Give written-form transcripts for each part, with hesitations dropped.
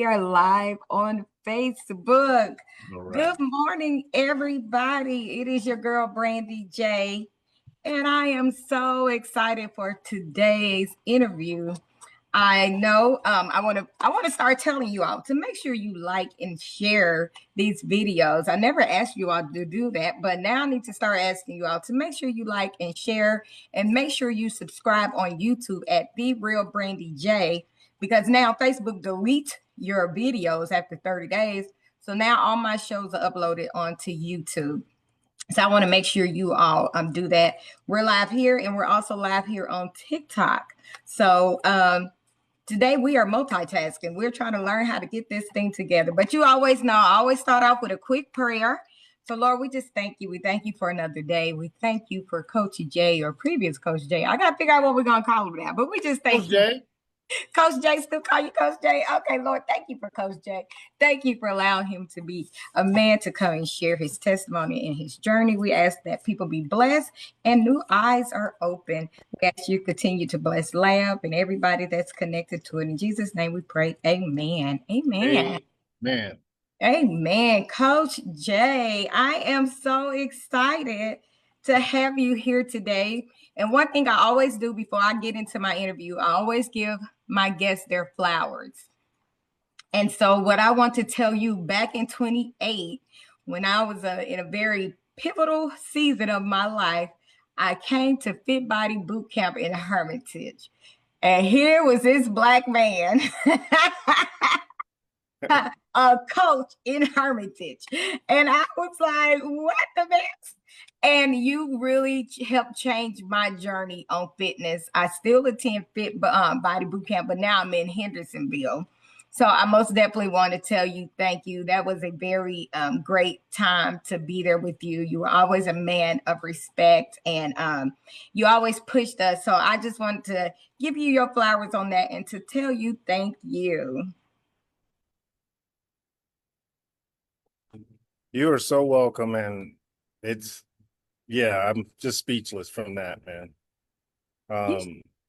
are live on Facebook. All right. Good morning, everybody. It is your girl, brandiJ, and I am so excited for today's interview. I know I want to start telling you all to make sure you like and share these videos. I never asked you all to do that, but now I need to start asking you all to make sure you like and share, and make sure you subscribe on YouTube at The Real brandiJ, because now Facebook deletes your videos after 30 days. So now all my shows are uploaded onto YouTube. So I want to make sure you all do that. We're live here, and we're also live here on TikTok. So today we are multitasking. We're trying to learn how to get this thing together. But you always know, I always start off with a quick prayer. So Lord, we just thank you. We thank you for another day. We thank you for Coach J, or previous Coach J. I got to figure out what we're going to call him now, but we just thank Coach you. J. Coach J, still call you Coach J? Okay, Lord, thank you for Coach J. Thank you for allowing him to be a man to come and share his testimony and his journey. We ask that people be blessed and new eyes are open. We ask you continue to bless Lab and everybody that's connected to it. In Jesus' name we pray. Amen. Amen. Amen. Amen. Coach J, I am so excited to have you here today. And one thing I always do before I get into my interview, I always give my guests their flowers. And so what I want to tell you, back in 28, when I was in a very pivotal season of my life, I came to Fit Body Boot Camp in Hermitage. And here was this Black man, a coach in Hermitage. And I was like, what the mess? And you really helped change my journey on fitness. I still attend Fit Body Boot Camp, but now I'm in Hendersonville. So I most definitely want to tell you thank you. That was a very great time to be there with you. You were always a man of respect, and you always pushed us. So I just wanted to give you your flowers on that and to tell you thank you. You are so welcome, and I'm just speechless from that, man.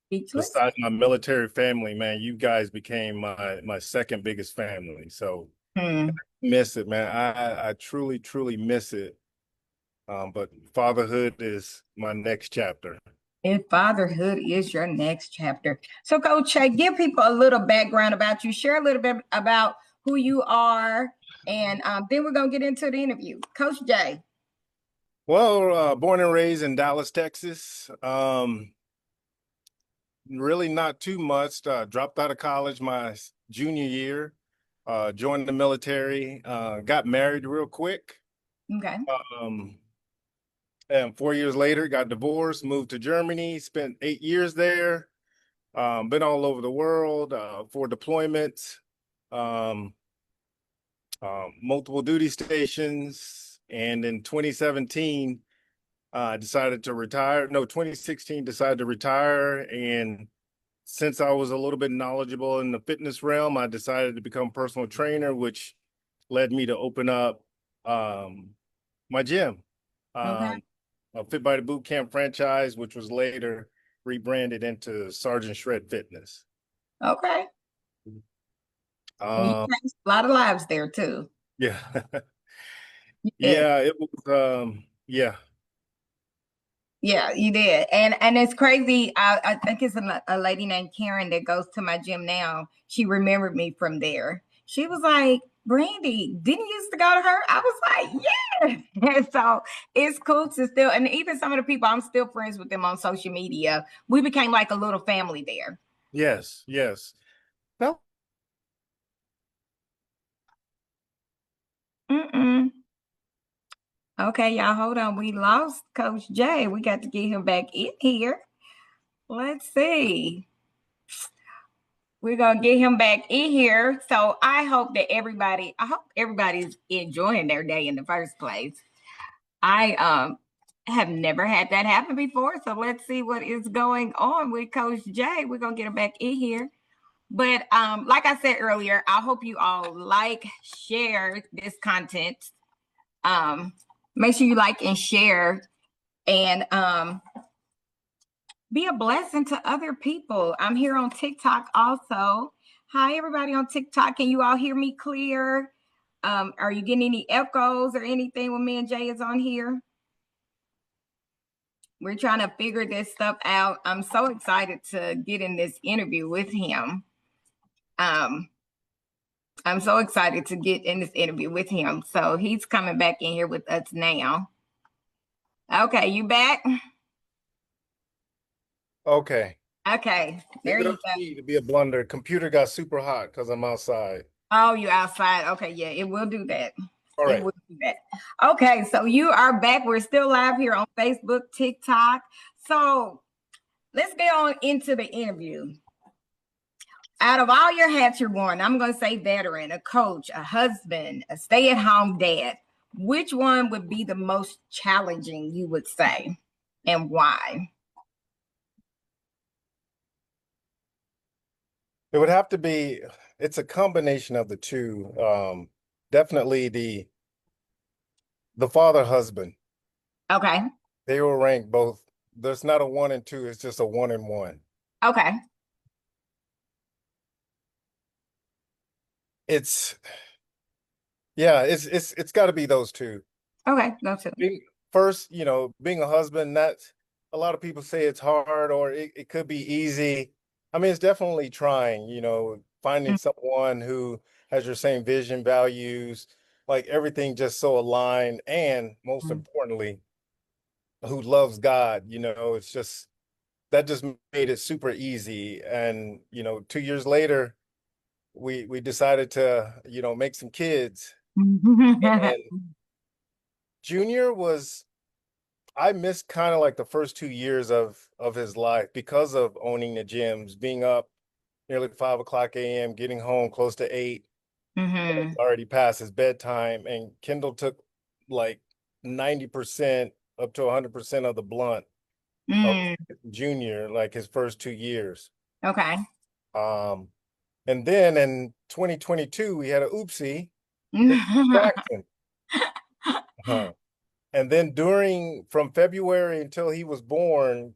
Speechless? Besides my military family, man, you guys became my second biggest family. So I miss it, man. I truly, truly miss it. But fatherhood is my next chapter. And fatherhood is your next chapter. So, Coach J, give people a little background about you. Share a little bit about who you are, and then we're going to get into the interview. Coach J. Well, born and raised in Dallas, Texas. Really not too much. Dropped out of college my junior year. Joined the military. Got married real quick. Okay. And 4 years later, got divorced, moved to Germany, spent 8 years there, been all over the world for deployments, multiple duty stations. And in 2017, decided to retire. No, 2016, decided to retire. And since I was a little bit knowledgeable in the fitness realm, I decided to become a personal trainer, which led me to open up my gym. Okay. A Fit Body Boot Camp franchise, which was later rebranded into Sergeant Shred Fitness. Okay. You changed a lot of lives there too. Yeah. Yeah, it was, yeah. Yeah, you did. And it's crazy. I think it's a lady named Karen that goes to my gym now. She remembered me from there. She was like, Brandy, didn't you used to go to her? I was like, yeah. And so it's cool to still, and even some of the people, I'm still friends with them on social media. We became like a little family there. Yes, yes. Well, Okay, y'all, hold on. We lost Coach J. We got to get him back in here. Let's see. We're going to get him back in here. So I hope everybody's enjoying their day in the first place. I have never had that happen before. So let's see what is going on with Coach J. We're going to get him back in here. But like I said earlier, I hope you all like, share this content. Make sure you like and share, and be a blessing to other people. I'm here on TikTok also. Hi, everybody on TikTok. Can you all hear me clear? Are you getting any echoes or anything when me and Jay is on here? We're trying to figure this stuff out. I'm so excited to get in this interview with him. Um, I'm so excited to get in this interview with him. So he's coming back in here with us now. Okay, you back? Okay. Okay, there Leave it you up to go. me to be a blunder. Computer got super hot because I'm outside. Oh, you outside. Okay, yeah, it will do that. All It right. will do that. Okay, so you are back. We're still live here on Facebook, TikTok. So let's get on into the interview. Out of all your hats you're wearing, I'm going to say veteran, a coach, a husband, a stay at home dad. Which one would be the most challenging, you would say, and why? It would have to be, it's a combination of the two. Definitely the father husband. Okay. They will rank both. There's not a one and two, it's just a one and one. Okay. It's yeah, it's got to be those two. Okay. Go to. Being first, being a husband, that's a lot of people say it's hard or it could be easy. I mean, it's definitely trying, finding someone who has your same vision, values, like everything just so aligned, and most Mm-hmm. importantly, who loves God, it's just that just made it super easy. And, 2 years later, we decided to, make some kids. And Junior was I missed kind of like the first 2 years of his life because of owning the gyms, being up nearly 5 o'clock a.m., getting home close to 8, Mm-hmm. already past his bedtime, and Kendall took like 90% up to 100% of the blunt of Mm, Junior, like his first 2 years. okay. Um, and then in 2022, we had a oopsie, hit Jackson. Huh. And then from February until he was born,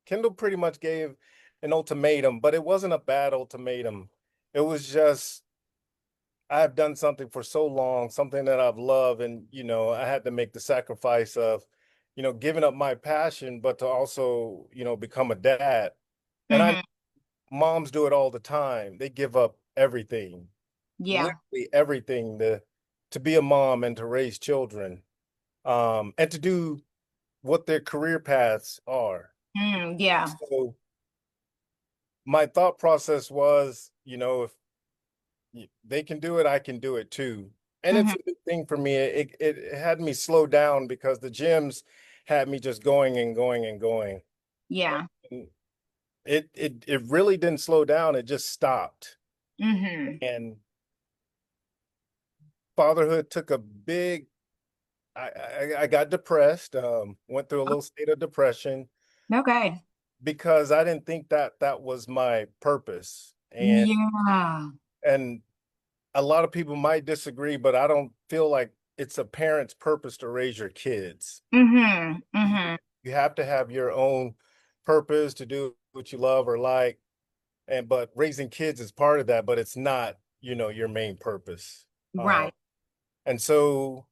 Kendall pretty much gave an ultimatum, but it wasn't a bad ultimatum. It was just I've done something for so long, something that I've loved, and I had to make the sacrifice of, giving up my passion, but to also, become a dad. And I Mm-hmm. moms do it all the time. They give up everything, Yeah. literally everything to be a mom and to raise children, and to do what their career paths are. Yeah. So my thought process was, if they can do it, I can do it too. And it's Mm-hmm. a good thing for me. It had me slow down because the gyms had me just going and going and going. Yeah. And it really didn't slow down. It just stopped. Mm-hmm. And fatherhood took a big. I got depressed. Went through a little state of depression Okay. because I didn't think that was my purpose. Yeah. And a lot of people might disagree, but I don't feel like it's a parent's purpose to raise your kids. Mm-hmm. You, Mm-hmm. you have to have your own purpose to do what you love or like, but raising kids is part of that, but it's not, your main purpose. Right. And so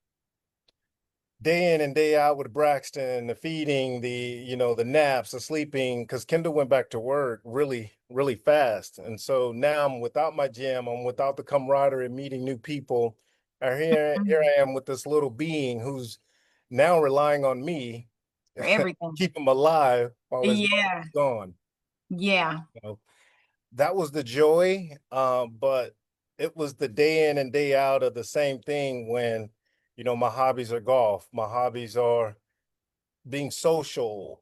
day in and day out with Braxton, the feeding, the naps, the sleeping, because Kendall went back to work really, really fast. And so now I'm without my gym, I'm without the camaraderie of meeting new people. And here Mhm. I am with this little being who's now relying on me For to everything. keep him alive while his Yeah. mother's gone. Yeah. You know, that was the joy, but it was the day in and day out of the same thing when, my hobbies are golf, my hobbies are being social,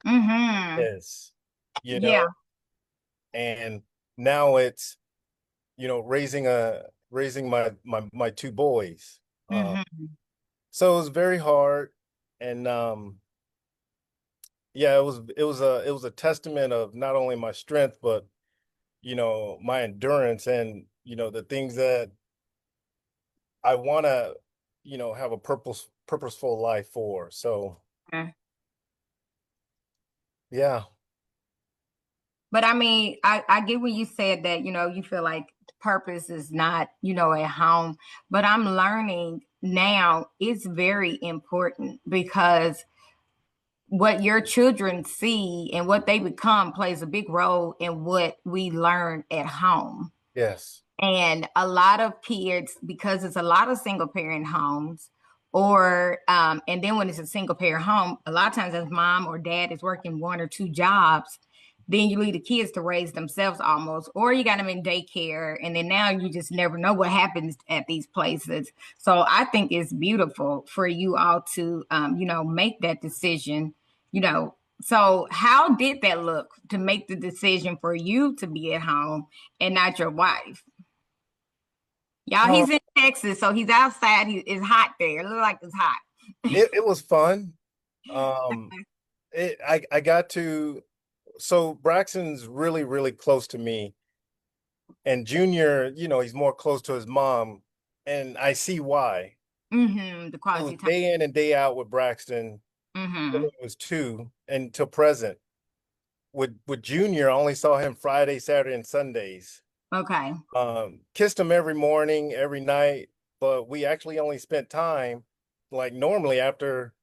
Mm-hmm. is, you Yeah. know, and now it's, raising my two boys. Mm-hmm. So it was very hard. And yeah, it was a testament of not only my strength, but my endurance and the things that I want to have a purposeful life for. So yeah. But I mean, I get when you said that, you feel like purpose is not, at home. But I'm learning now it's very important because what your children see and what they become plays a big role in what we learn at home. Yes. And a lot of kids, because it's a lot of single parent homes, or and then when it's a single parent home, a lot of times as mom or dad is working one or two jobs, then you leave the kids to raise themselves almost, or you got them in daycare, and then now you just never know what happens at these places. So I think it's beautiful for you all to make that decision, you know. So how did that look to make the decision for you to be at home and not your wife? Y'all, Um, he's in Texas, so he's outside. It's hot there. It looks like it's hot. it was fun. Um, I got to, so Braxton's really, really close to me. And Junior, he's more close to his mom. And I see why. Mm-hmm. The It was quality time. day in and day out with Braxton. Mm-hmm. It was two until present. With Junior, I only saw him Friday, Saturday, and Sundays. Okay. Kissed him every morning, every night, but we actually only spent time like normally after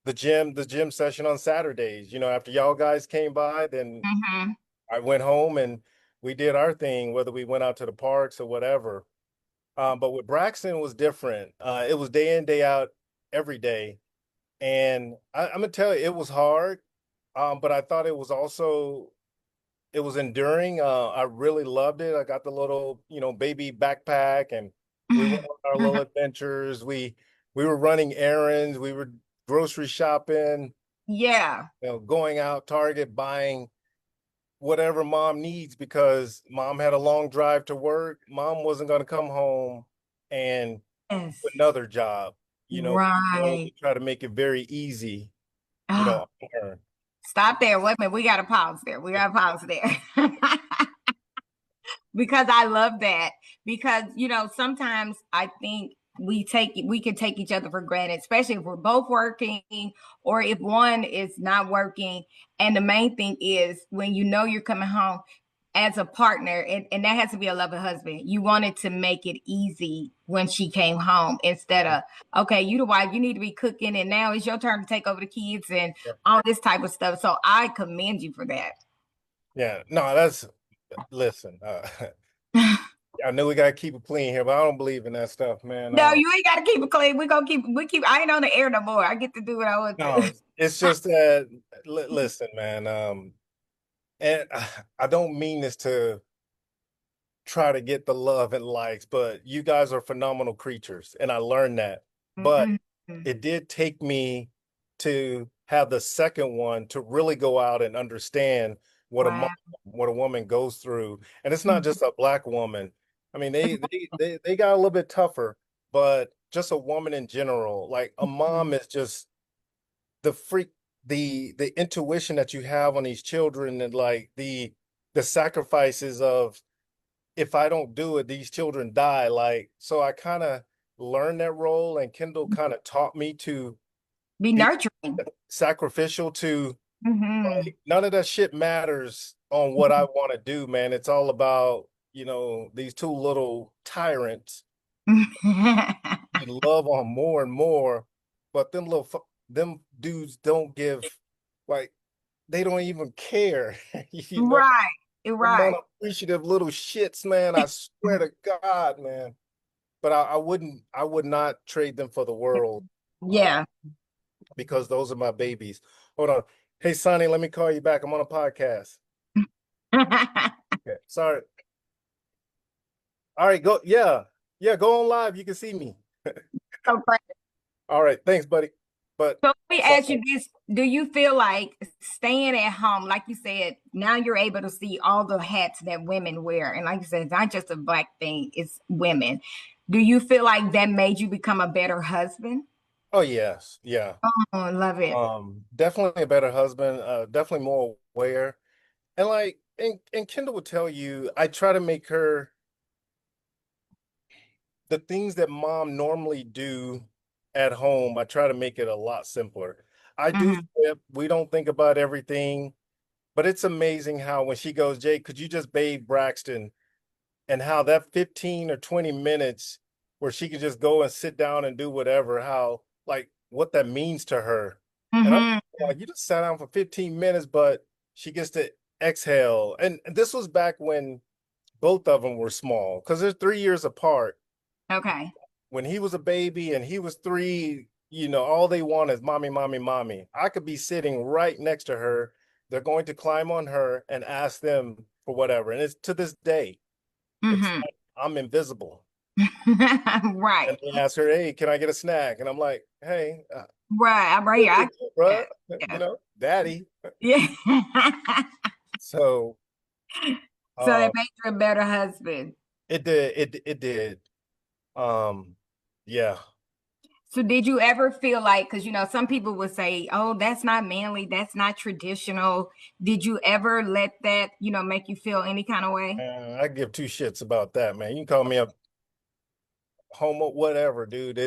the gym session on Saturdays. After y'all guys came by, then Mm-hmm. I went home and we did our thing, whether we went out to the parks or whatever. But with Braxton it was different. It was day in, day out, every day. And I'm gonna tell you, it was hard. But I thought it was enduring. I really loved it. I got the little, baby backpack, and we went on our little adventures. We were running errands, we were grocery shopping, Yeah. going out Target, buying whatever mom needs because mom had a long drive to work. Mom wasn't going to come home and do Yes. another job. We wanted Right. to try to make it very easy, Oh, on her. stop there. Wait a minute. We got to pause there. We got to pause there. Because I love that. Because sometimes I think we can take each other for granted, especially if we're both working or if one is not working. And the main thing is when you're coming home as a partner, and that has to be a loving husband. You wanted to make it easy when she came home instead of, okay, you the wife, you need to be cooking, and now it's your turn to take over the kids and all this type of stuff. So I commend you for that. Yeah, no, listen. I know we gotta keep it clean here, but I don't believe in that stuff, man. No, you ain't got to keep it clean. We keep. I ain't on the air no more. I get to do what I want to. No, it's just that. Listen, man. And I don't mean this to try to get the love and likes, but you guys are phenomenal creatures, and I learned that. But Mm-hmm. it did take me to have the second one to really go out and understand Wow. what a woman goes through, and it's not just a black woman. I mean, they got a little bit tougher, but just a woman in general, like a mom is just the freak, the intuition that you have on these children, and like the sacrifices of if I don't do it, these children die. Like, so I kind of learned that role, and Kendall kind of taught me to Be be nurturing. sacrificial to Mm-hmm. like, none of that shit matters on what I want to do, man. It's all about, these two little tyrants you love on more and more, but them dudes don't give, like, they don't even care, Right. them Right. unappreciative little shits, man. I swear to God, man. But I would not trade them for the world, uh, Yeah. because those are my babies. Hold on. Hey, Sonny, let me call you back. I'm on a podcast. Okay. Sorry. All right, go. Yeah. Yeah, go on live. You can see me. So great. All right. Thanks, buddy. But So let me ask so you this. Do you feel like staying at home, like you said, now you're able to see all the hats that women wear? And like you said, it's not just a black thing, it's women. Do you feel like that made you become a better husband? oh yes. Yeah. Oh, I love it. Definitely a better husband, definitely more aware. And like and Kendall would tell you, I try to make her the things that mom normally do at home, I try to make it a lot simpler. I do Hmm. flip. We don't think about everything. but it's amazing how when she goes, Jay, could you just bathe Braxton? And how that 15 or 20 minutes where she could just go and sit down and do whatever, how like what that means to her. And I'm Mm-hmm. like, you just sat down for 15 minutes, but she gets to exhale. And this was back when both of them were small because they're 3 years apart. Okay. When he was a baby and he was three, all they want is mommy, mommy, mommy. I could be sitting right next to her. They're going to climb on her and ask them for whatever. And it's to this day, it's Mm-hmm. like I'm invisible. Right. And they ask her, hey, can I get a snack? And I'm like, hey, Right. I'm right here. bro, Yeah. Yeah. daddy. Yeah. So So uh, that makes you a better husband. it did, it did. Um, yeah. So did you ever feel like, because some people would say, oh, that's not manly, that's not traditional. Did you ever let that, make you feel any kind of way? I give two shits about that, man. You can call me a homo, whatever, dude.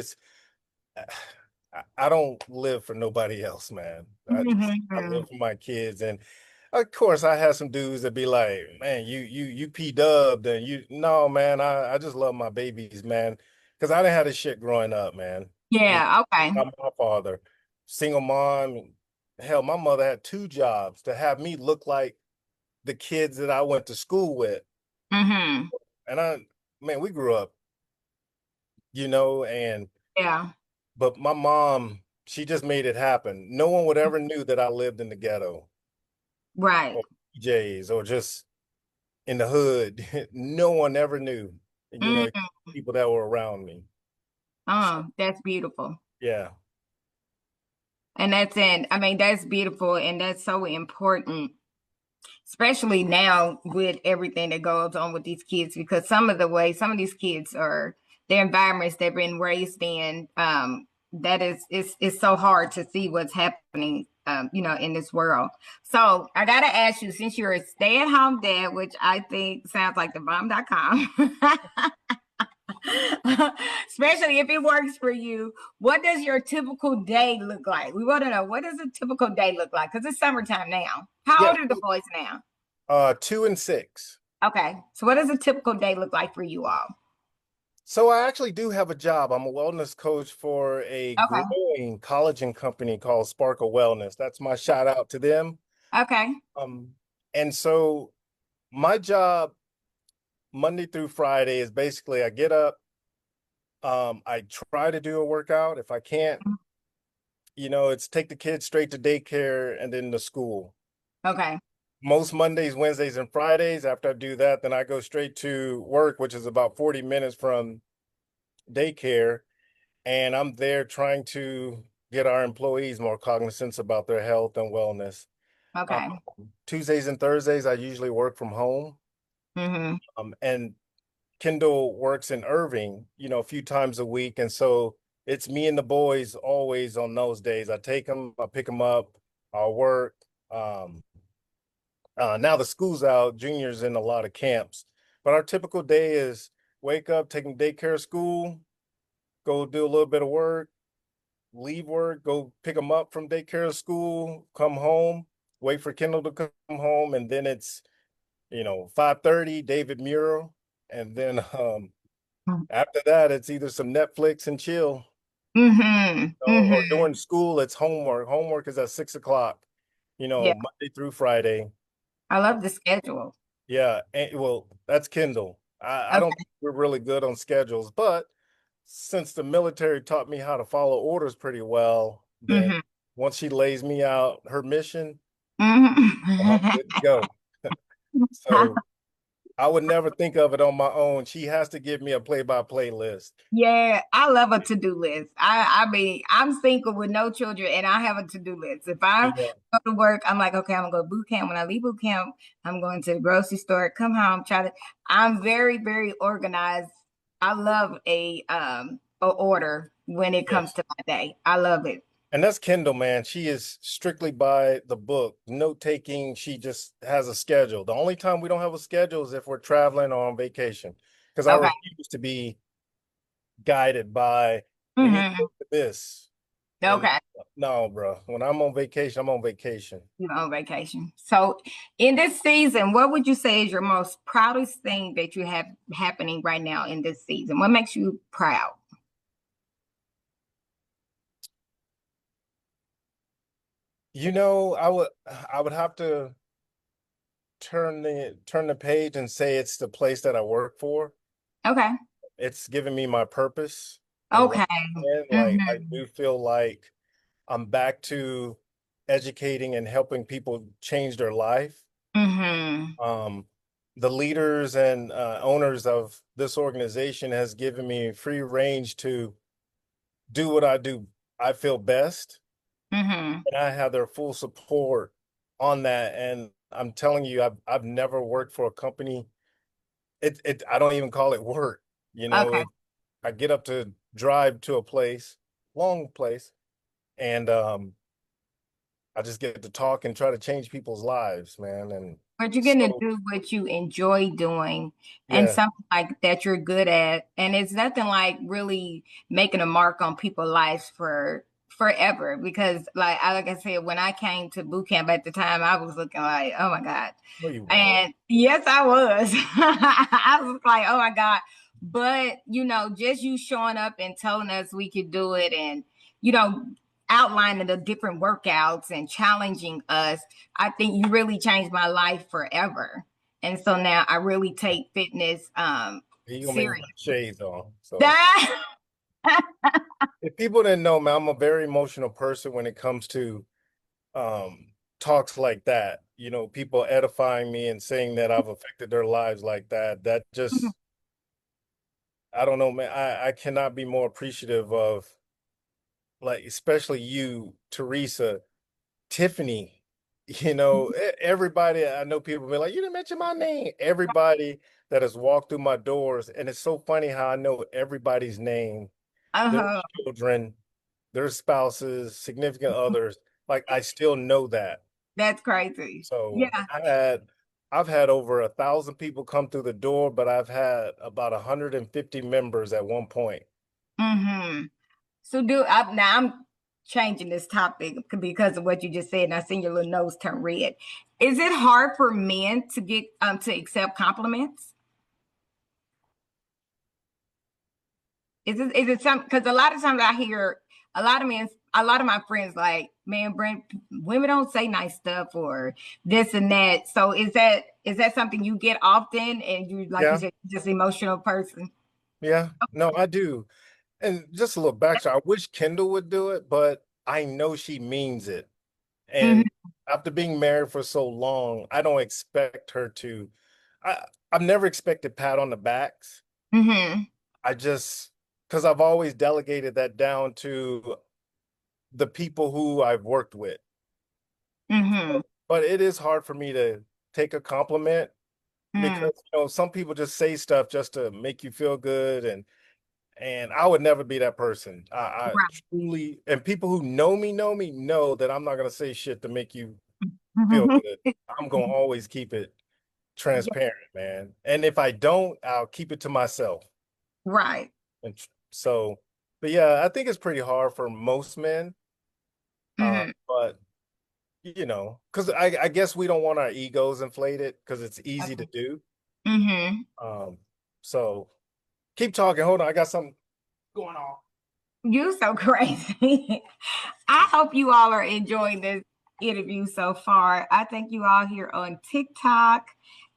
I don't live for nobody else, man. I Mhm. live for my kids, and of course, I have some dudes that be like, "Man, you P-dubbed," and you no, man. I just love my babies, man, because I didn't have this shit growing up, man. You Yeah, okay. I'm my father, single mom. Hell, my mother had two jobs to have me look like the kids that I went to school with, Hmm. and man, we grew up, and Yeah, but my mom, she just made it happen. No one would ever knew that I lived in the ghetto right. or PJs or just in the hood. No one ever knew, Mm. people that were around me. So, That's beautiful. yeah. And I mean, that's beautiful and that's so important, especially now with everything that goes on with these kids, because some of these kids are their environments they've been raised in, that is it's so hard to see what's happening, in this world. So I gotta ask you, since you're a stay-at-home dad, which I think sounds like the bomb.com, especially if it works for you, what does your typical day look like? We want to know, what does a typical day look like? Because it's summertime now. How Yeah. old are the boys now? 2 and 6. Okay. So what does a typical day look like for you all? So I actually do have a job. I'm a wellness coach for a Okay. growing collagen company called Sparkle Wellness. That's my shout out to them. Okay. Um, and so my job Monday through Friday is basically I get up, I try to do a workout. If I can't, it's take the kids straight to daycare and then to school. Okay. Most Mondays, Wednesdays, and Fridays, after I do that, then I go straight to work, which is about 40 minutes from daycare. And I'm there trying to get our employees more cognizant about their health and wellness. Um, Okay. Tuesdays and Thursdays, I usually work from home. Mm-hmm. And Kendall works in Irving, a few times a week. And so it's me and the boys always on those days. I take them, I pick them up, I'll work. Um, Now the school's out, juniors in a lot of camps. But our typical day is wake up, take them to daycare, school, go do a little bit of work, leave work, go pick them up from daycare, school, come home, wait for Kendall to come home, and then it's 5:30, David Mural, and then after that, it's either some Netflix and chill, Mm-hmm. or Mm-hmm. during school, it's homework. Homework is at 6 o'clock, Yeah. Monday through Friday. I love the schedule. Yeah, well, that's Kindle. I don't Okay. think we're really good on schedules, but since the military taught me how to follow orders pretty well, then Mm-hmm. once she lays me out her mission, I'm Mm-hmm. good to go. So I would never think of it on my own. She has to give me a play-by-play list. Yeah, I love a to-do list. I mean, I'm single with no children and I have a to-do list. If I Yeah. go to work, I'm like, okay, I'm gonna go to boot camp. When I leave boot camp, I'm going to the grocery store, come home, I'm very, very organized. I love a order when it comes Yes. to my day. I love it. And that's Kendall, man. She is strictly by the book, note taking. She just has a schedule. The only time we don't have a schedule is if we're traveling or on vacation, because I Okay. refuse to be guided by we need to Hmm. go to this. And Okay. no, bro, when I'm on vacation, I'm on vacation. You're on vacation. So, in this season, what would you say is your most proudest thing that you have happening right now in this season? What makes you proud? I would have to turn the page and say it's the place that I work for. Okay. It's giving me my purpose in life. Okay. And like I Mm-hmm. do feel like I'm back to educating and helping people change their life. Mm-hmm. Um, the leaders and owners of this organization has given me free range to do what I do. I feel best, Mm-hmm. and I have their full support on that. And I'm telling you, I've never worked for a company. I don't even call it work. Okay. I get up to drive to a place, long place, and I just get to talk and try to change people's lives, man. And But you're going to so do what you enjoy doing and yeah, something like that you're good at. And it's nothing like really making a mark on people's lives for forever. Because like I said, when I came to boot camp at the time, I was looking like, oh my God. no, you won't. And yes, I was. I was like, oh my God. But just you showing up and telling us we could do it and, you know, outlining the different workouts and challenging us, I think you really changed my life forever. And so now I really take fitness You gonna make me serious. put shades on. So That if people didn't know, man, I'm a very emotional person when it comes to um talks like that. People edifying me and saying that I've affected their lives like that. That just I don't know, man. I cannot be more appreciative of, like, especially you, Teresa, Tiffany. Everybody. I know people be like, you didn't mention my name. Everybody that has walked through my doors, and it's so funny how I know everybody's name, their uh, children, their spouses, significant others. Like I still know that. that's crazy. So Yeah. I've had over 1,000 people come through the door, but I've had about 150 members at one point. Mm-hmm. So now I'm changing this topic because of what you just said, and I seen your little nose turn red. Is it hard for men to get to accept compliments? Is it some because a lot of times I hear a lot of my friends like, man, Brent, women don't say nice stuff or this and that. So is that something you get often and you like you Yeah, said, just emotional person? yeah. No, I do. And just a little backstory. I wish Kendall would do it, but I know she means it. Mm-hmm, And after being married for so long, I don't expect her to. I, I've never expected pat on the backs. mm-hmm, I just, because I've always delegated that down to the people who I've worked with. mm-hmm, But it is hard for me to take a compliment mm-hmm. because some people just say stuff just to make you feel good, and I would never be that person. I Right. truly, and people who know me know that I'm not gonna say shit to make you feel good. I'm gonna always keep it Yeah, transparent, man. And if I don't, I'll keep it to myself. right. And so, but yeah, I think it's pretty hard for most men. Mm-hmm, But because I guess we don't want our egos inflated because it's easy to okay. do. Mm-hmm. Um, so keep talking. Hold on, I got something going on. You so crazy. I hope you all are enjoying this interview so far. I think you all here on TikTok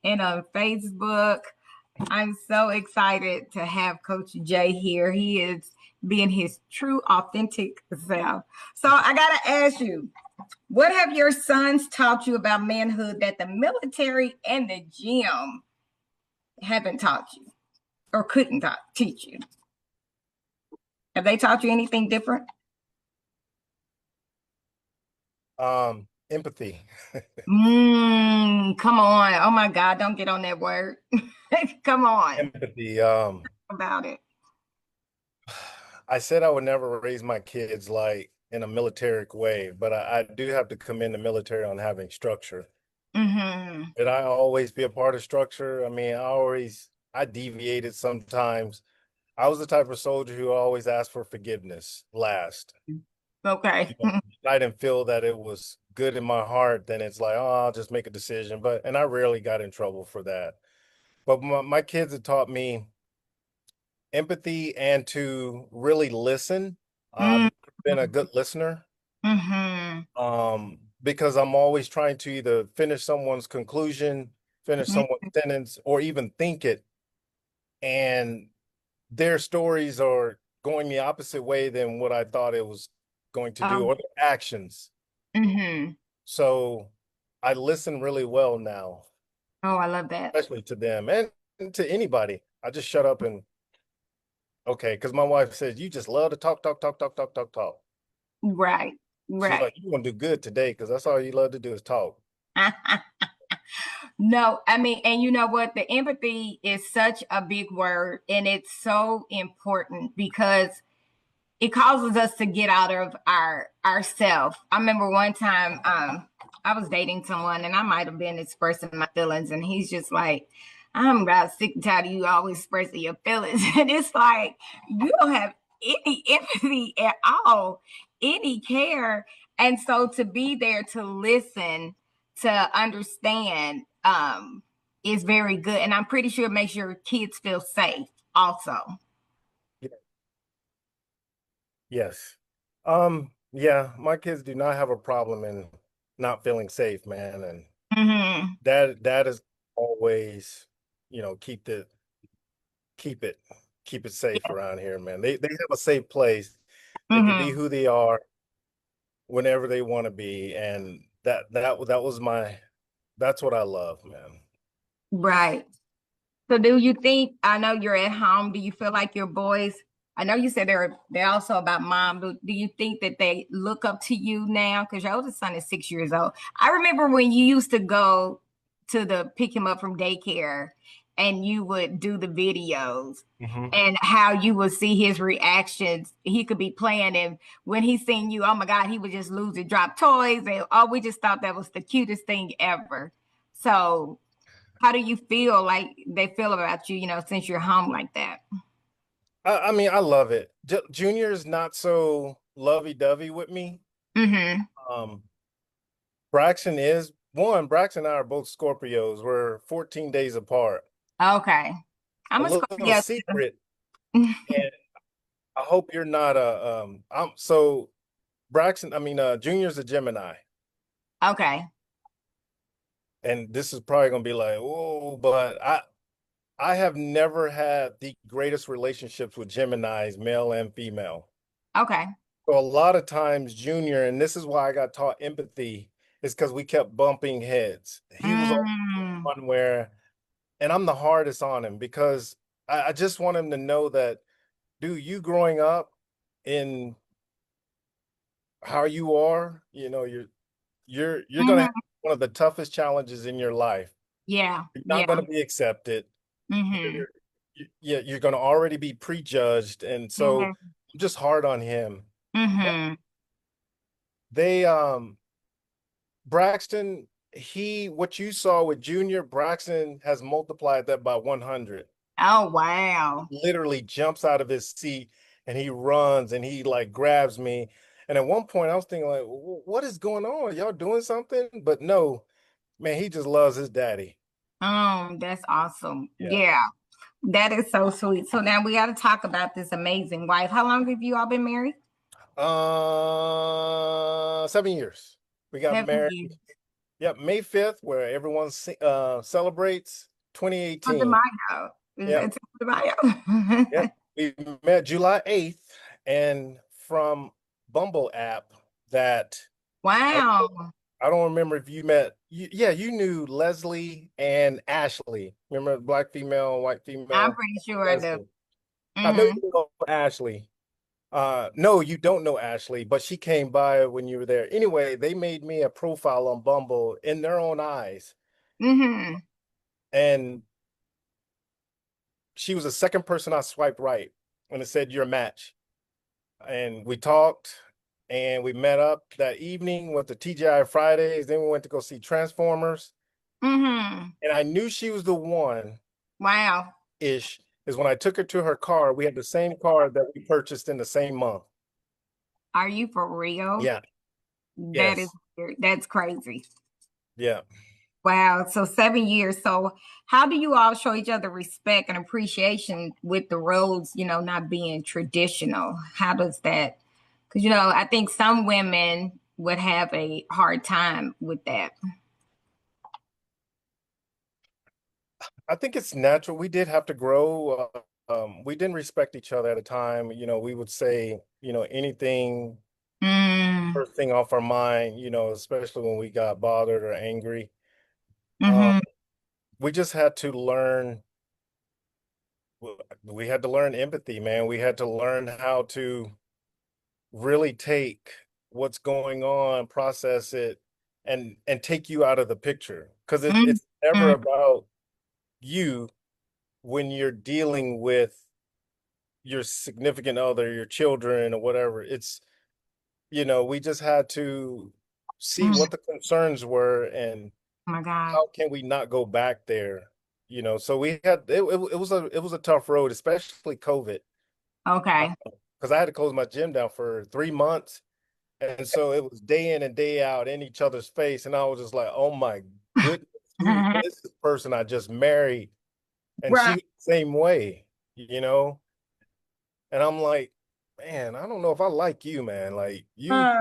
and on Facebook. I'm so excited to have Coach Jay here. He is being his true, authentic self. So I got to ask you, what have your sons taught you about manhood that the military and the gym haven't taught you or couldn't teach you? Have they taught you anything different? Empathy. Come on. Oh my God, don't get on that word. Come on Empathy. about it. I said I would never raise my kids like in a military way, but I do have to commend the military on having structure. Hmm. Did I always be a part of structure? I mean, I deviated sometimes. I was the type of soldier who always asked for forgiveness last. Okay. I didn't feel that it was good in my heart, then it's like, oh, I'll just make a decision. And I rarely got in trouble for that. But my kids have taught me empathy and to really listen. I've been a good listener, Mm-hmm. because I'm always trying to either finish someone's conclusion, finish someone's sentence, or even think it. And their stories are going the opposite way than what I thought it was going to do, Oh, or their actions. mm-hmm. So I listen really well now, Oh, I love that. especially to them and to anybody. I just shut up and okay, because my wife says you just love to talk, talk, talk, talk, talk, talk, talk. Right. She's Right. like, you're gonna do good today because that's all you love to do is talk. No, I mean, and you know what? The empathy is such a big word, and it's so important because it causes us to get out of ourself. I remember one time I was dating someone and I might have been expressing my feelings, and he's just like, I'm about sick and tired of you always expressing your feelings. And it's like you don't have any empathy at all, any care. And so to be there to listen, to understand, is very good. And I'm pretty sure it makes your kids feel safe also. Yes. Yeah, my kids do not have a problem in not feeling safe, man. And Mm-hmm. that is always, keep keep it keep it safe around here, man. They have a safe place. They can be Mm-hmm. who they are whenever they want to be. And that was that's what I love, man. Right. So do you think, I know you're at home, do you feel like your boys, I know you said they're also about mom, but do you think that they look up to you now? Because your oldest son is 6 years old. I remember when you used to go to the pick him up from daycare and you would do the videos Hmm. and how you would see his reactions. He could be playing, and when he seen you, oh my God, he would just lose it, drop toys, and oh, we just thought that was the cutest thing ever. So how do you feel like they feel about you, since you're home like that? I mean, I love it. Junior is not so lovey-dovey with me. Mm-hmm. Um, Braxton is one. Braxton and I are both Scorpios. We're 14 days apart. Okay. A I'm a little Scorpio secret, too. and I hope you're not a I'm so Braxton, I mean Junior's a Gemini. Okay. And this is probably gonna be like, oh, but I have never had the greatest relationships with Geminis, male and female. Okay. So a lot of times Junior, and this is why I got taught empathy, is because we kept bumping heads. He was always Mm. one where, and I'm the hardest on him because I just want him to know that, dude, you growing up in how you are, you're gonna have Hmm. one of the toughest challenges in your life. Yeah. You're not Yeah. gonna be accepted. Hmm. You're, yeah, you're gonna already be prejudged, and so Hmm. I'm just hard on him. But Hmm. they Braxton, what you saw with Junior, Braxton has multiplied that by 100. Oh, wow. Literally jumps out of his seat and he runs and he like grabs me. And at one point I was thinking like, what is going on? Y'all doing something? But no, man, he just loves his daddy. That's awesome. Yeah. Yeah. That is so sweet. So now we got to talk about this amazing wife. How long have you all been married? 7 years. We got 7 married. years. Yep, May 5th, where everyone celebrates Fourth of 2018. Mayo. Yep. It's Fourth of Mayo. Yep. We met July 8th, and from Bumble app that I Wow. I don't remember if you met yeah, you knew Leslie and Ashley. Remember black female, white I'm female? pretty sure I do. Leslie. I know Hmm. you know Ashley. No, you don't know Ashley, but she came by when you were there. Anyway, they made me a profile on Bumble in their own eyes. Hmm. And she was the second person I swiped right when it said your match. And we talked and we met up that evening with the TGI Fridays. Then we went to go see Transformers. Hmm. And I knew she was the one Wow. ish, is when I took her to her car. We had the same car that we purchased in the same month. Are you for real? Yeah. That is Yes. weird. That's crazy. Yeah. Wow. So 7 years. So how do you all show each other respect and appreciation with the roles, not being traditional? How does that? Because, I think some women would have a hard time with that. I think it's natural. We did have to grow. We didn't respect each other at a time. We would say, anything, Mm, first thing off our mind, especially when we got bothered or angry. Um, mm-hmm, we just had to learn, we had to learn empathy, man. We had to learn how to really take what's going on, process it, and take you out of the picture. Because it's never mm-hmm, about you when you're dealing with your significant other, your children, or whatever. We just had to see mm. what the concerns were and Oh my God. how can we not go back there. So we had it was a tough road, especially COVID, Okay. because I had to close my gym down for 3 months. And so it was day in and day out in each other's face. And I was just like, oh my goodness, this is the person I just married. And she Right. was the same way, you know? And I'm like, man, I don't know if I like you, man. Like you, Uh,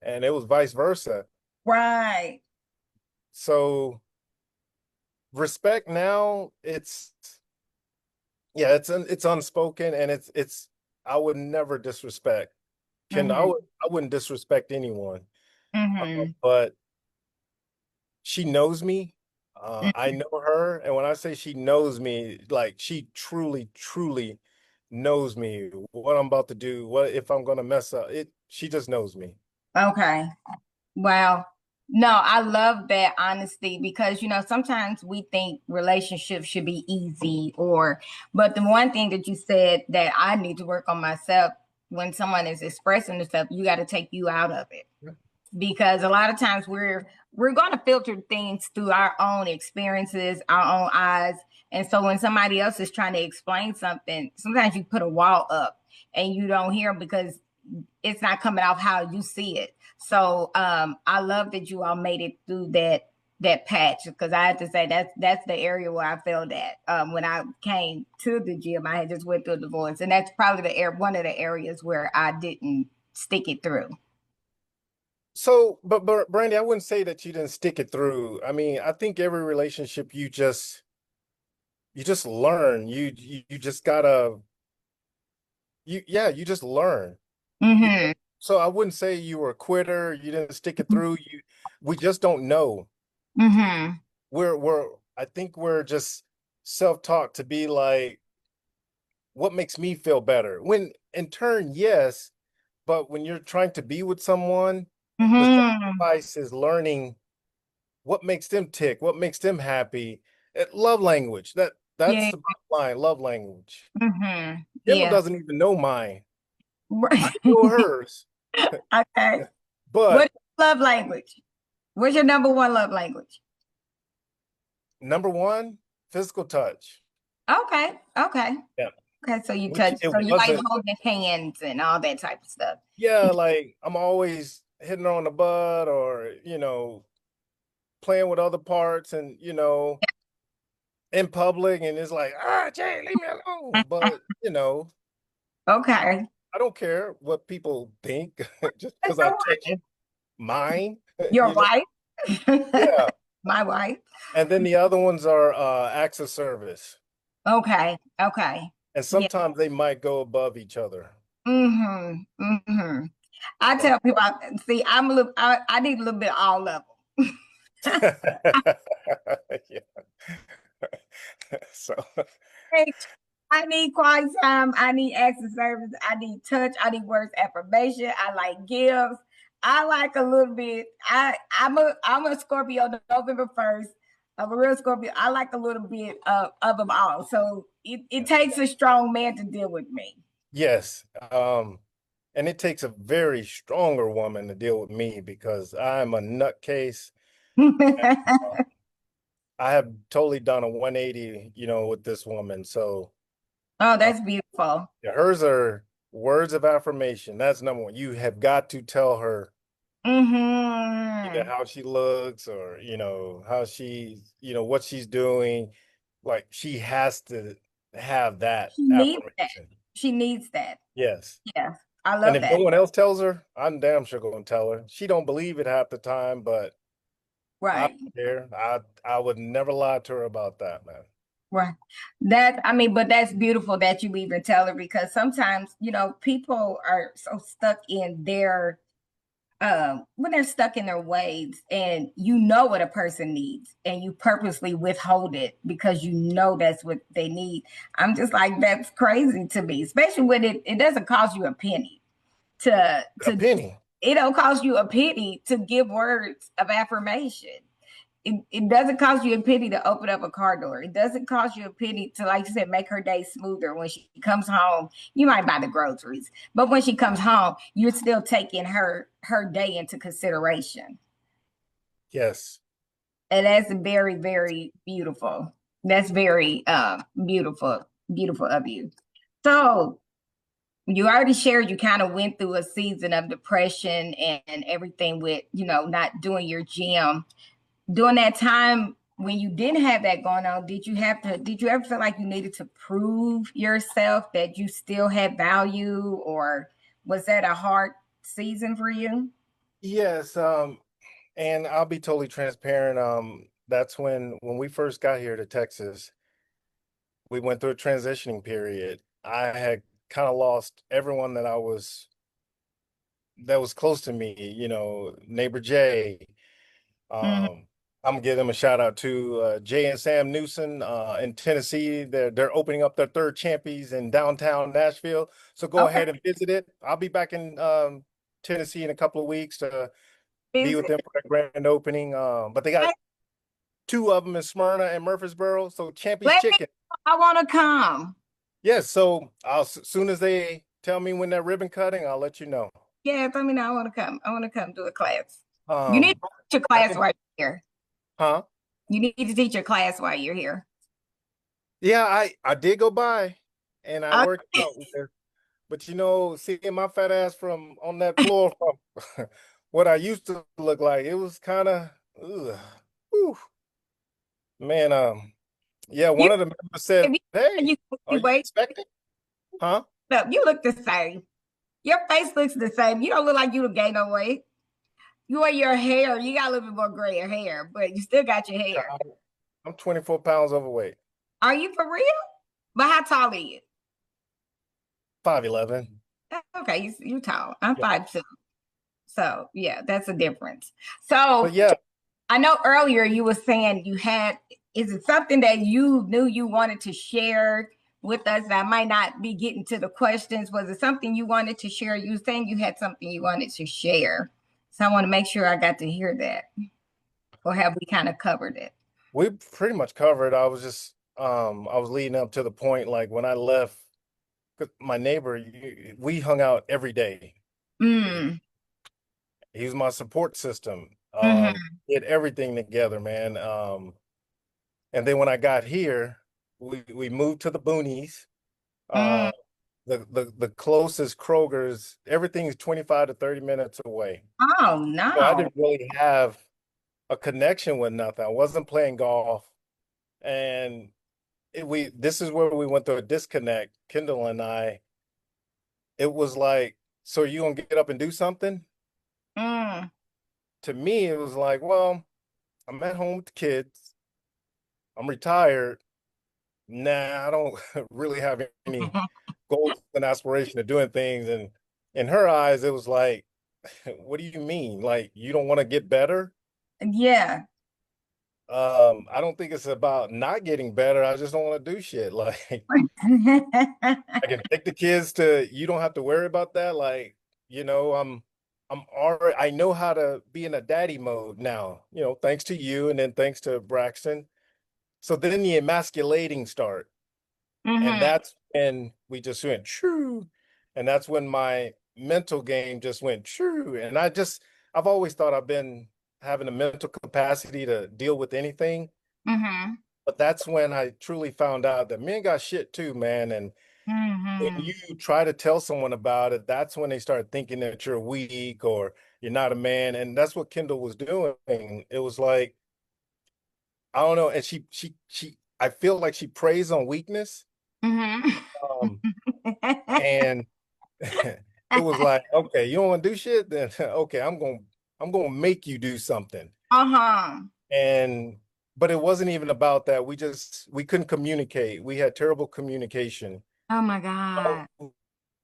and it was vice versa. right. So respect now, it's unspoken and it's I would never disrespect. Mm-hmm, I wouldn't disrespect anyone. mm-hmm, But she knows me. I know her, and when I say she knows me, like she truly, truly knows me. What I'm about to do, what if I'm gonna mess up? She just knows me. okay. Wow. No, I love that honesty because sometimes we think relationships should be easy but the one thing that you said that I need to work on myself when someone is expressing themselves, you got to take you out of it because a lot of times we're going to filter things through our own experiences, our own eyes. And so when somebody else is trying to explain something, sometimes you put a wall up and you don't hear them because it's not coming out how you see it. So I love that you all made it through that patch because I have to say that's the area where I felt that when I came to the gym. I had just went through a divorce, and that's probably one of the areas where I didn't stick it through. So, but Brandy, I wouldn't say that you didn't stick it through. I mean, I think every relationship you just learn. You just gotta you just learn. You Mm-hmm. So I wouldn't say you were a quitter, you didn't stick it through. We just don't know. Mm-hmm. We're I think we're just self-taught to be like, what makes me feel better? When in turn, yes, but when you're trying to be with someone, the Mm-hmm. sacrifice is learning what makes them tick, what makes them happy. Love language. That's Yeah. the bottom line, love language. Mm-hmm. Emma Yeah. doesn't even know mine. I Right. know hers. Okay. But What's your love language? What's your number one love language? number one, physical touch. Okay. Okay. Yeah. Okay. So you Which touch. it So you like wasn't. holding hands and all that type of stuff. Yeah, like I'm always hitting her on the butt or, playing with other parts and, in public and it's like, Jay, leave me alone. But, Okay. I don't care what people think just That's because I your touch mine, your you know. wife. Yeah. My wife. And then the other ones are acts of service. Okay. Okay. And Yeah. sometimes they might go above each other. Mm-hmm. Mm-hmm. I So tell people, see, I need a little bit of all level. yeah. So I need quality time. I need acts of service. I need touch. I need words of affirmation. I like gifts. I like a little bit. I'm a Scorpio, November 1st. I'm a real Scorpio. I like a little bit of them all. So it takes a strong man to deal with me. yes. And it takes a very stronger woman to deal with me because I'm a nutcase. Uh, I have totally done a 180, with this woman. So Oh, uh, that's beautiful. hers are words of affirmation. That's number one. You have got to tell her either Mm-hmm. how she looks or, how what she's doing. Like she has to have that She needs that. affirmation. She needs that. Yes. Yeah. I And love if no that. one else tells her, I'm damn sure gonna tell her. She don't believe it half the time, but I Right. don't care. I would never lie to her about that, man. Right. That, I mean, but that's beautiful that you even tell her because sometimes, people are so stuck in their when they're stuck in their ways and you know what a person needs and you purposely withhold it because you know that's what they need. I'm just like, that's crazy to me, especially when it doesn't cost you a penny A to penny. it don't cost you a penny to give words of affirmation. It doesn't cost you a penny to open up a car door. It doesn't cost you a penny to, like you said, make her day smoother. When she comes home, you might buy the groceries, but when she comes home, you're still taking her day into consideration. Yes. And that's very, very beautiful. That's very beautiful, beautiful of you. So you already shared you kind of went through a season of depression and everything with, not doing your gym during that time when you didn't have that going on, did you ever feel like you needed to prove yourself that you still had value, or was that a hard season for you? Yes. And I'll be totally transparent. That's when we first got here to Texas, we went through a transitioning period. I had kind of lost everyone that was close to me, neighbor Jay. Mm, Um, I'm gonna give them a shout out to Jay and Sam Newsom in Tennessee. They're opening up their third Champions in downtown Nashville. So go okay. ahead and visit it. I'll be back in Tennessee in a couple of weeks to be Is with it? them for the grand opening. But they got two of them in Smyrna and Murfreesboro. So Champy's Let me. Chicken. I want to come. Yes. So as soon as they tell me when they're ribbon cutting, I'll let you know. Yeah, let me know. I want to come. I want to come do a class. You need Um, to teach your I class can, while you're here. huh? You need to teach your class while you're here. Yeah, I did go by and I worked Okay. out there. But seeing my fat ass from on that floor from what I used to look like, it was kind of, man. Yeah, You, one of the members said, if "Hey, you, are you you wait, expecting?" Huh? no, you look the same. Your face looks the same. You don't look like you would gain no weight. You wear your hair. You got a little bit more grayer hair, but you still got your hair. I'm 24 pounds overweight, Are you for real? But how tall are you? 5'11". Okay, you tall. I'm Yeah. 5'2". So yeah, that's a difference. But So yeah, I know earlier you were saying you had. Is it something that you knew you wanted to share with us? That might not be getting to the questions. Was it something you wanted to share? You were saying you had something you wanted to share. So I want to make sure I got to hear that. Or have we kind of covered it? we pretty much covered. I was just I was leading up to the point like when I left 'cause my neighbor, we hung out every day. Mm. He was my support system. Mm-hmm. Did everything together, man. And then when I got here, we moved to the boonies. Mm. Uh, the closest Kroger's, everything's 25 to 30 minutes away. Oh So I no. didn't really have a connection with nothing. I wasn't playing golf, and we this is where we went through a disconnect. Kendall and I. It was like, so you gonna get up and do something? Mm. To me, it was like, well, I'm at home with the kids. I'm retired. Nah, I don't really have any goals and aspiration of doing things. And in her eyes, it was like, what do you mean? Like, you don't want to get better? Yeah. I don't think it's about not getting better. I just don't want to do shit. Like, I can take the kids to, you don't have to worry about that. Like, I'm already, I know how to be in a daddy mode now, thanks to you and then thanks to Braxton. So then the emasculating start. And Mm-hmm. that's when we just went true. And that's when my mental game just went true. And I've always thought I've been having a mental capacity to deal with anything. Mm-hmm. But that's when I truly found out that men got shit too, man. And When Mm-hmm. you try to tell someone about it, that's when they start thinking that you're weak or you're not a man. And that's what Kendall was doing. It was like, I don't know. And I feel like she preys on weakness. Um, and it was like, okay, you don't want to do shit, then okay, I'm gonna make you do something. Uh-huh. And but it wasn't even about that. We couldn't communicate. We had terrible communication. Oh my All God. of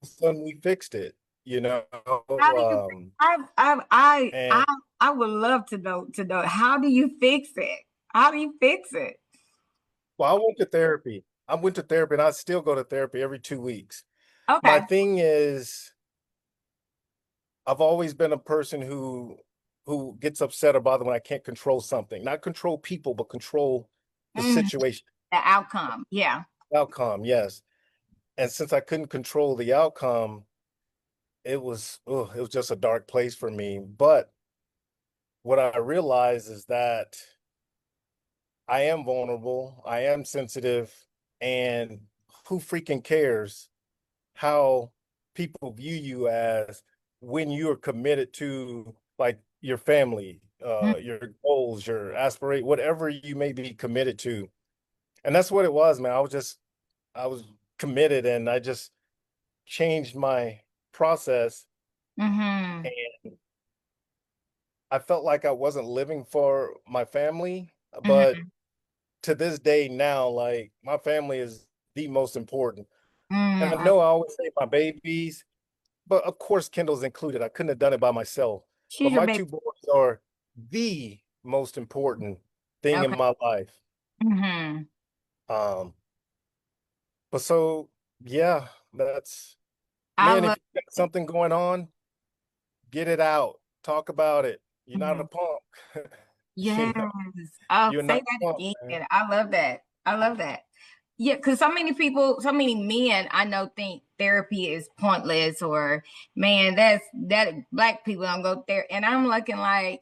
a sudden we fixed it, you know. How do you And I would love to know how do you fix it? How do you fix it? well, I went to therapy. I went to therapy and I still go to therapy every 2 weeks. My Okay. thing is I've always been a person who gets upset about it when I can't control something. Not control people, but control the Mhm. situation, The outcome. Yeah. outcome, yes. And since I couldn't control the outcome, it was just a dark place for me. But what I realized is that I am vulnerable, I am sensitive, and who freaking cares how people view you as when you're committed to like your family, Mm, your goals, your aspiration, whatever you may be committed to. And that's what it was, man. I was committed and I just changed my process mm-hmm. and I felt like I wasn't living for my family, but Mm-hmm. to this day now, like my family is the most important. And Mm, I know I always say my babies, but of course, Kendall's included. I couldn't have done it by myself. But she's your my baby. two boys are the most important thing in Okay. my life. Mm-hmm. Um, but so yeah, that's I man, if love you got something going on, get it out. Talk about it. You're not a mhm. punk. You Yes. know, Oh, you're say not a that punk, man. again. I love that. I love that. Yeah, because so many people, so many men I know think therapy is pointless or man, that black people don't go there. And I'm looking like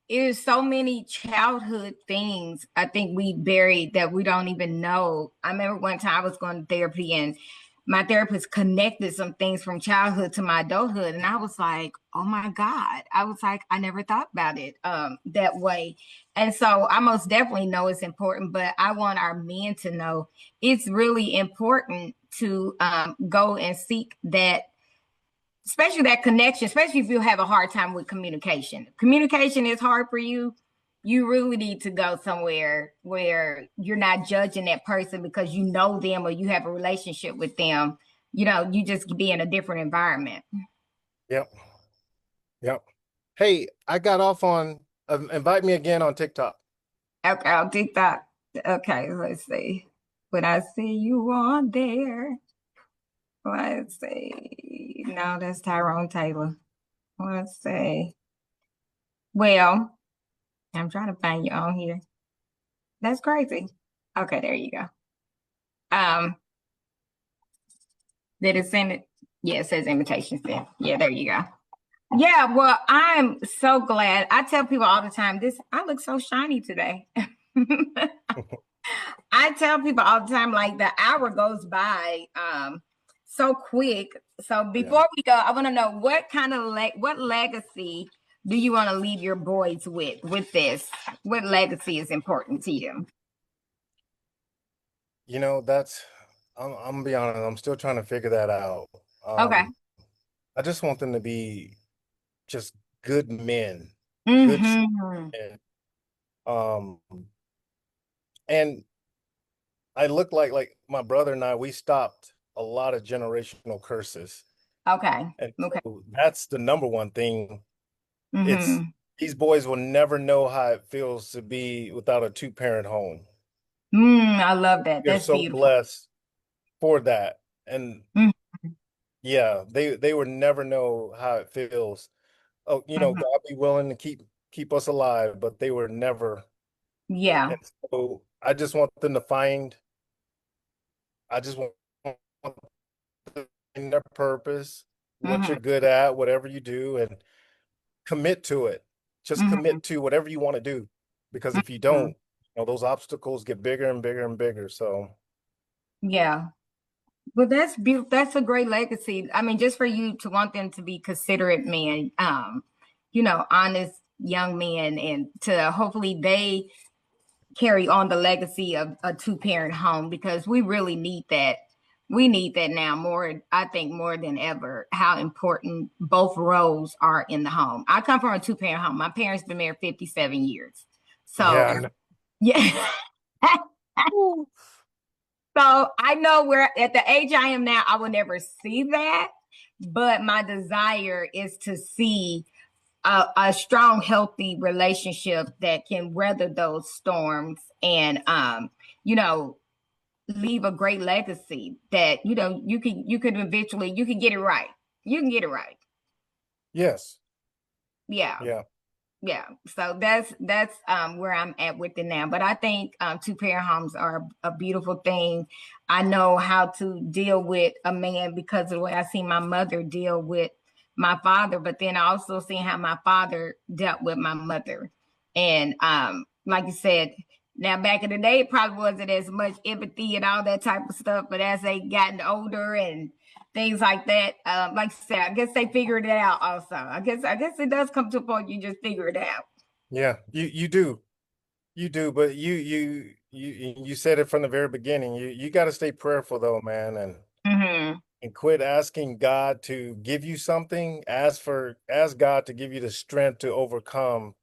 there's so many childhood things I think we buried that we don't even know. I remember one time I was going to therapy and my therapist connected some things from childhood to my adulthood. And I was like, oh my God. I was like, I never thought about it that way. And so I most definitely know it's important, but I want our men to know it's really important to go and seek that, especially that connection, especially if you have a hard time with communication. Communication is hard for you. You really need to go somewhere where you're not judging that person because you know them or you have a relationship with them. You know, you just be in a different environment. Yep, yep. Hey, I got off on invite me again on TikTok. Okay, I'll take that. Okay, let's see. When I see you on there, let's see. No, that's Tyrone Taylor. Let's see. Well, I'm trying to find you on here. That's crazy. Okay, there you go. Um, did it send it? Yeah, it says invitation sent. Yeah, there you go. Yeah, well, I'm so glad. I tell people all the time, this I look so shiny today. I tell people all the time, like the hour goes by so quick. So Yeah. before we go, I want to know what kind of what legacy do you want to leave your boys with this? What legacy is important to you? You know, I'm gonna be honest, I'm still trying to figure that out. Okay. I just want them to be just good men, good Mm-hmm. men. Um, and I look like my brother and I, we stopped a lot of generational curses. Okay. And Okay. so that's the number one thing. It's Mm-hmm. these boys will never know how it feels to be without a two-parent home. I love that. You're That's so beautiful. blessed for that. And Mm-hmm. yeah, they would never know how it feels. Oh, you know, Mm-hmm. God be willing to keep us alive, but they were never. Yeah. And so I just want them to find, I just want them to find their purpose, what Mm-hmm. you're good at, whatever you do, and commit to it. Just Mm-hmm. commit to whatever you want to do. Because if you don't, those obstacles get bigger and bigger and bigger. So Yeah. Well, that's beautiful. That's a great legacy. I mean, just for you to want them to be considerate men, honest young men, and to hopefully they carry on the legacy of a two-parent home, because we really need that. We need that now more, I think, more than ever, how important both roles are in the home. I come from a two-parent home. My parents been married 57 years. So, Yeah. yeah. So I know where at the age I am now, I will never see that. But my desire is to see a strong, healthy relationship that can weather those storms and, you know, leave a great legacy that, you can eventually, you can get it right. You can get it right. Yes. Yeah. Yeah. Yeah, so that's where I'm at with it now. But I think two-parent homes are a beautiful thing. I know how to deal with a man because of the way I see my mother deal with my father, but then I also see how my father dealt with my mother. And like you said, now back in the day it probably wasn't as much empathy and all that type of stuff, but as they gotten older and things like that. Like I said, I guess they figured it out also. I guess it does come to a point you just figure it out. Yeah. You do. You do, but you said it from the very beginning. You got to stay prayerful though, man, Mm-hmm. and quit asking God to give you something. Ask God to give you the strength to overcome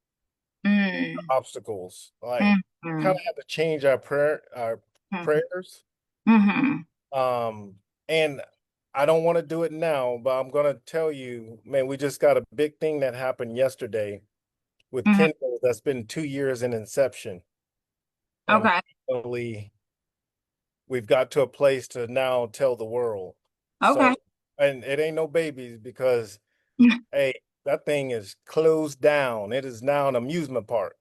Mm-hmm. obstacles. Like kind Mm-hmm. of have to change our prayers. Mm-hmm. And I don't want to do it now, but I'm gonna tell you, man, we just got a big thing that happened yesterday with Mm-hmm. Kindle that's been 2 years in inception. And Okay. finally we've got to a place to now tell the world. So, Okay. and it ain't no babies because, hey, that thing is closed down. It is now an amusement park.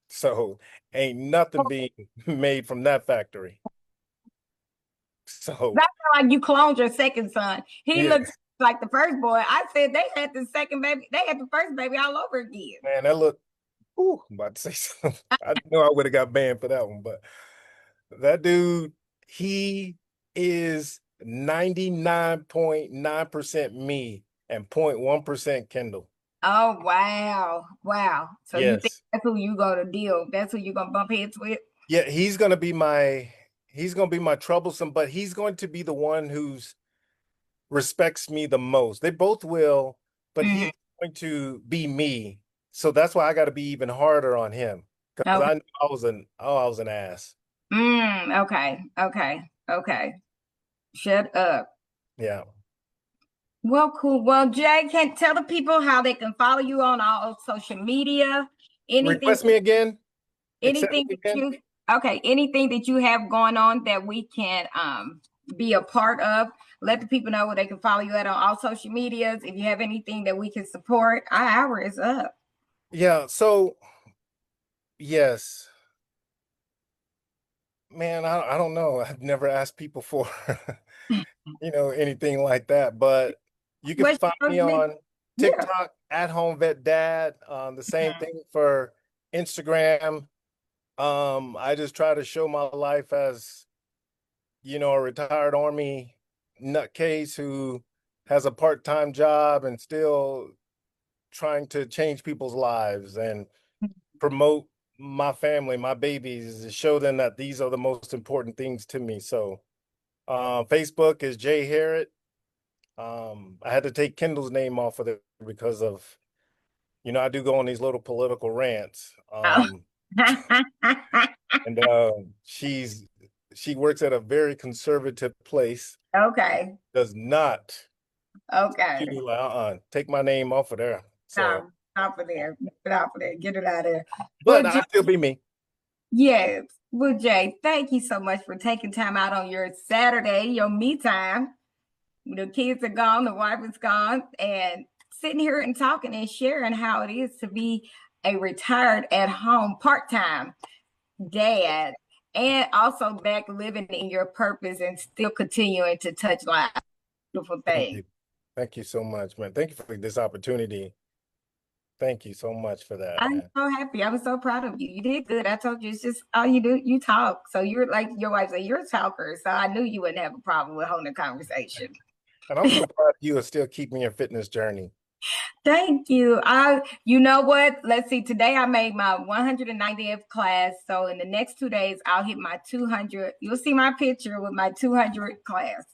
So, ain't nothing being made from that factory. So, That's like you cloned your second son. He yeah, looks like the first boy. I said they had the second baby. They had the first baby all over again. man, that look. Ooh, I'm about to say something. I know I would have got banned for that one, but that dude, he is 99.9% me and 0.1% Kindle. Oh wow, wow. So you think Yes. that's who you gonna deal? That's who you gonna bump heads with? Yeah, he's gonna be my troublesome, but he's going to be the one who's respects me the most. They both will, but he's Mm-hmm. going to be me. So that's why I got to be even harder on him because Okay. I was an ass. Okay. Okay. Okay. Shut up. Yeah. Well, cool. Well, Jay, can tell the people how they can follow you on all social media. Anything, Request me again. Accept anything me that again. you okay, anything that you have going on that we can be a part of. Let the people know where they can follow you at on all social medias. If you have anything that we can support, our hour is up. Yeah. So yes, man, I don't know. I've never asked people for anything like that. But you can What's find your me social media? on Yeah. TikTok at Home Vet Dad. The same thing for Instagram. I just try to show my life as, a retired Army nutcase who has a part-time job and still trying to change people's lives and promote my family, my babies, show them that these are the most important things to me. So Facebook is Jay Harrod. I had to take Kendall's name off of it because of, I do go on these little political rants. Oh. And she works at a very conservative place, Okay. does not Okay. do take my name off of there. So, Stop it there. Get it off of there. Get it out of there. but Well, I still be me. yes. Well, Jay, thank you so much for taking time out on your Saturday, your me time. The kids are gone, the wife is gone, and sitting here and talking and sharing how it is to be a retired at home part-time dad and also back living in your purpose and still continuing to touch lives. Beautiful Thank thing. you. Thank you so much, man. Thank you for this opportunity. Thank you so much for that, I'm man. so happy. I was so proud of you. You did good. I told you it's just all you do. You talk. So you're like your wife said, you're a talker. So I knew you wouldn't have a problem with holding a conversation. And I'm so proud of you and still keeping your fitness journey. Thank you. You know what? Let's see. Today I made my 190th class. So in the next 2 days, I'll hit my 200. You'll see my picture with my 200 class.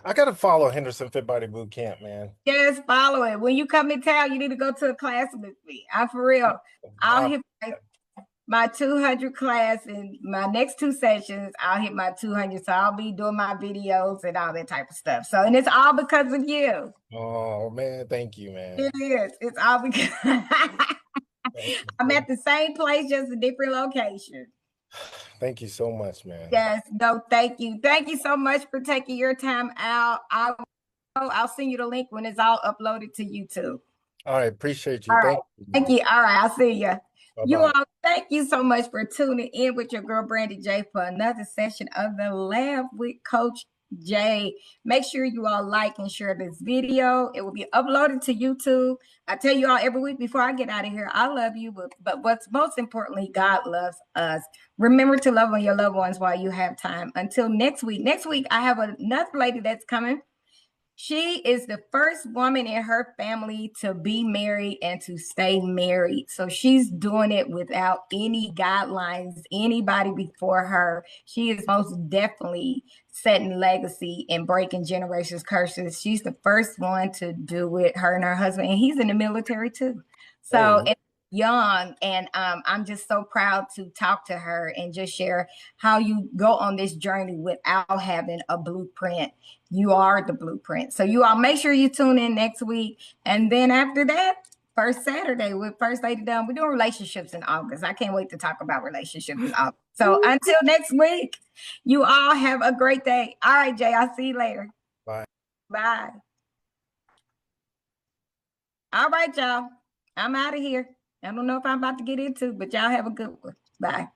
I gotta follow Henderson Fit Body Boot Camp, man. Just follow it. When you come in town, you need to go to a class with me. I'm for real. I'll I, hit my 200 class in my next 2 sessions. I'll hit my 200. So I'll be doing my videos and all that type of stuff. So, and it's all because of you. oh man, thank you, man. It is. It's all because Thank you I'm so, at the same place, just a different location. thank you so much, man. Yes. No, thank you. Thank you so much for taking your time out. I'll send you the link when it's all uploaded to YouTube. All right, appreciate you. All right. Thank you, Thank man. you. All right. I'll see you. You Bye-bye. all, thank you so much for tuning in with your girl brandiJ for another session of the Lab with Coach J. Make sure you all like and share this video. It will be uploaded to YouTube. I tell you all every week before I get out of here, I love you, but what's most importantly, God loves us. Remember to love on your loved ones while you have time. Until next week. Next week, I have another lady that's coming. She is the first woman in her family to be married and to stay married. So she's doing it without any guidelines, anybody before her. She is most definitely setting legacy and breaking generations' curses. She's the first one to do it, her and her husband, and he's in the military too. So, Hey, young, and I'm just so proud to talk to her and just share how you go on this journey without having a blueprint. You are the blueprint. So you all make sure you tune in next week. And then after that, first Saturday with First Lady Dunn, we're doing relationships in August. I can't wait to talk about relationships in August. So until next week, you all have a great day. All right, Jay, I'll see you later. bye. Bye. All right, y'all. I'm out of here. I don't know if I'm about to get into, but y'all have a good one. Bye.